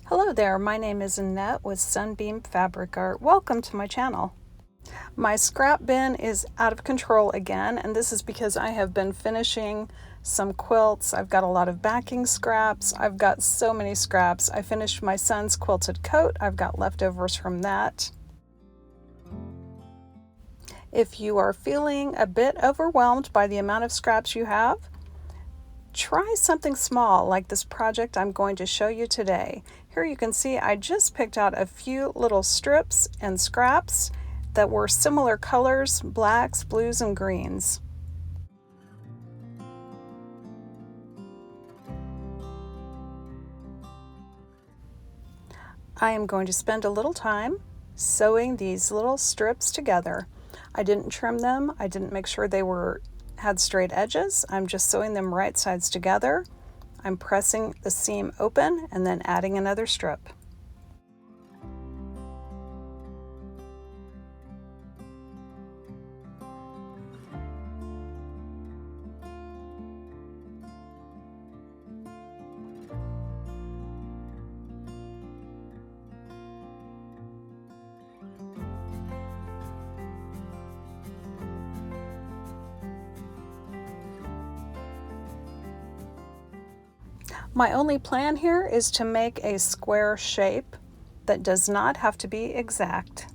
Hello there, my name is Annette with Sunbeam Fabric Art. Welcome to my channel. My scrap bin is out of control again, and this is because I have been finishing some quilts. I've got a lot of backing scraps. I've got so many scraps. I finished my son's quilted coat. I've got leftovers from that. If you are feeling a bit overwhelmed by the amount of scraps you have, try something small like this project I'm going to show you today. Here you can see I just picked out a few little strips and scraps that were similar colors, blacks, blues, and greens. I am going to spend a little time sewing these little strips together. I didn't trim them. I didn't make sure they had straight edges. I'm just sewing them right sides together. I'm pressing the seam open and then adding another strip. My only plan here is to make a square shape that does not have to be exact.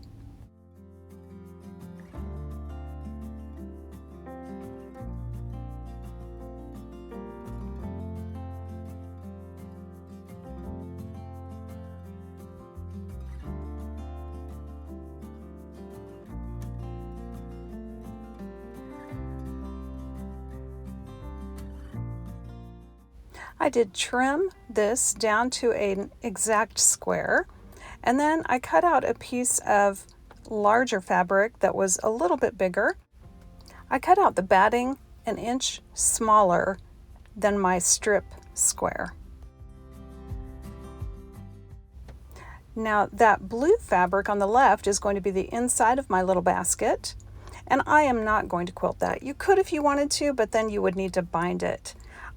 I did trim this down to an exact square, and then I cut out a piece of larger fabric that was a little bit bigger. I cut out the batting an inch smaller than my strip square. Now that blue fabric on the left is going to be the inside of my little basket, and I am not going to quilt that. You could if you wanted to, but then you would need to bind it.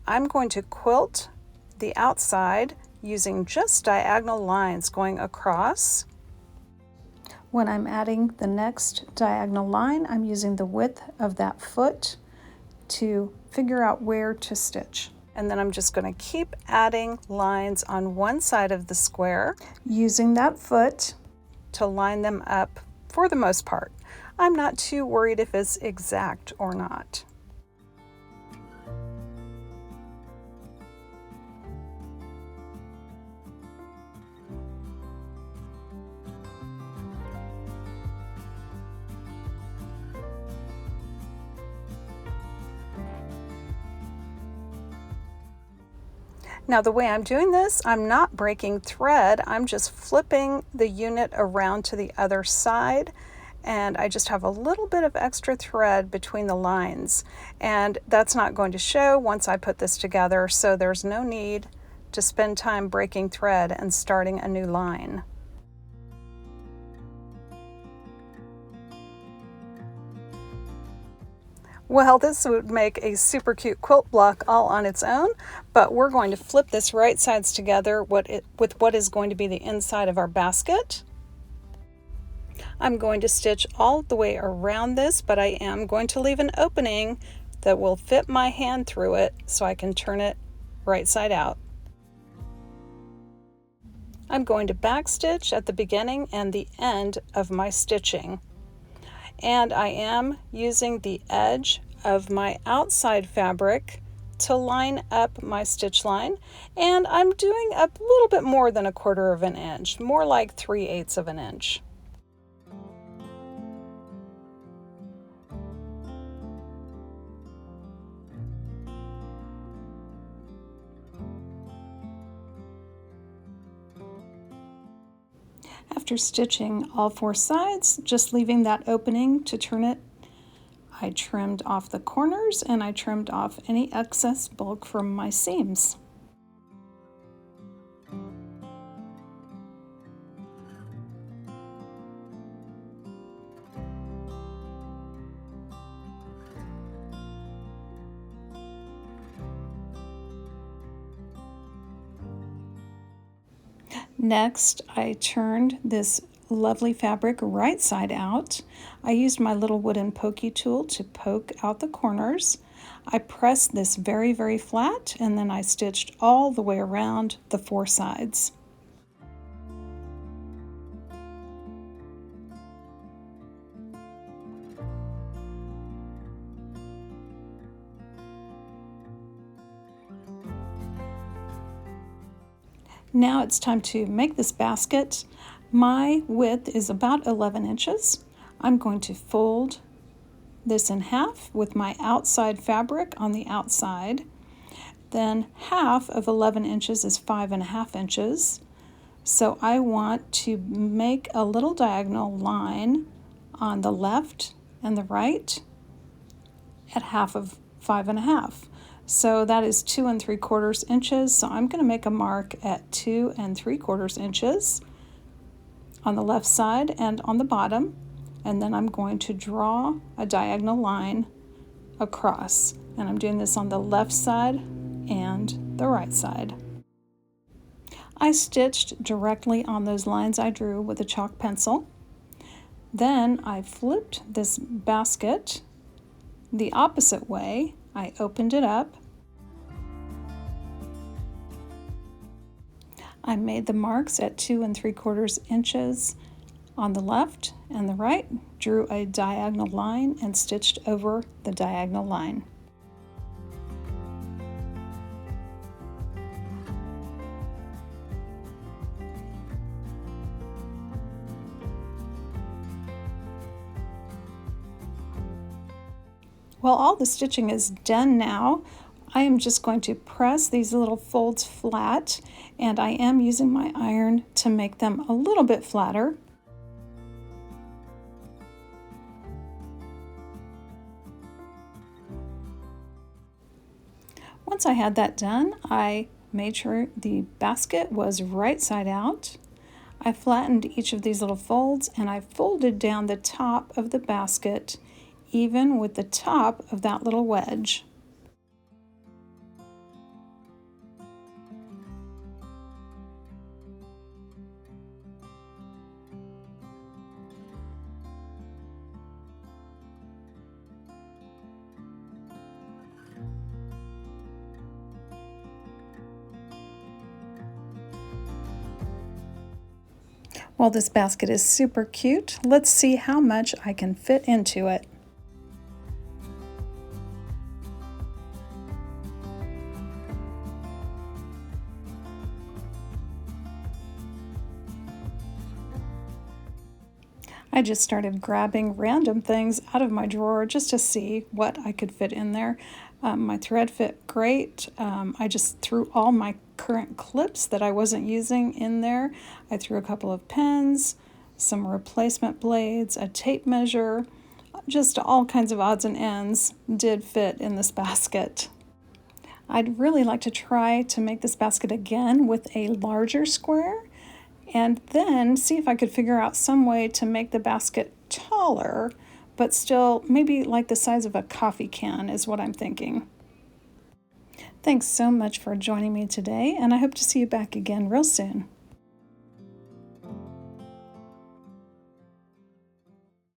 I'm going to quilt the outside using just diagonal lines going across. When I'm adding the next diagonal line, I'm using the width of that foot to figure out where to stitch. And then I'm just going to keep adding lines on one side of the square, using that foot to line them up for the most part. I'm not too worried if it's exact or not. Now the way I'm doing this, I'm not breaking thread, I'm just flipping the unit around to the other side, and I just have a little bit of extra thread between the lines, and that's not going to show once I put this together, so there's no need to spend time breaking thread and starting a new line. Well, this would make a super cute quilt block all on its own, but we're going to flip this right sides together with what is going to be the inside of our basket. I'm going to stitch all the way around this, but I am going to leave an opening that will fit my hand through it so I can turn it right side out. I'm going to backstitch at the beginning and the end of my stitching. And I am using the edge of my outside fabric to line up my stitch line, and I'm doing a little bit more than 1/4 of an inch, more like 3/8 of an inch. After stitching all 4 sides, just leaving that opening to turn it, I trimmed off the corners and I trimmed off any excess bulk from my seams. Next, I turned this lovely fabric right side out. I used my little wooden pokey tool to poke out the corners. I pressed this very, very flat, and then I stitched all the way around the 4 sides. Now it's time to make this basket. My width is about 11 inches. I'm going to fold this in half with my outside fabric on the outside. Then half of 11 inches is 5.5 inches. So I want to make a little diagonal line on the left and the right at half of 5.5. So that is 2 3/4 inches. So I'm going to make a mark at 2 3/4 inches on the left side and on the bottom. And then I'm going to draw a diagonal line across. And I'm doing this on the left side and the right side. I stitched directly on those lines I drew with a chalk pencil. Then I flipped this basket the opposite way. I opened it up. I made the marks at 2 3/4 inches on the left and the right, drew a diagonal line and stitched over the diagonal line. Well, all the stitching is done now. I am just going to press these little folds flat, and I am using my iron to make them a little bit flatter. Once I had that done, I made sure the basket was right side out. I flattened each of these little folds, and I folded down the top of the basket even with the top of that little wedge. Well, this basket is super cute. Let's see how much I can fit into it. I just started grabbing random things out of my drawer just to see what I could fit in there. My thread fit great. I just threw all my current clips that I wasn't using in there. I threw a couple of pens, some replacement blades, a tape measure, just all kinds of odds and ends did fit in this basket. I'd really like to try to make this basket again with a larger square, and then see if I could figure out some way to make the basket taller, but still maybe like the size of a coffee can is what I'm thinking. Thanks so much for joining me today, and I hope to see you back again real soon.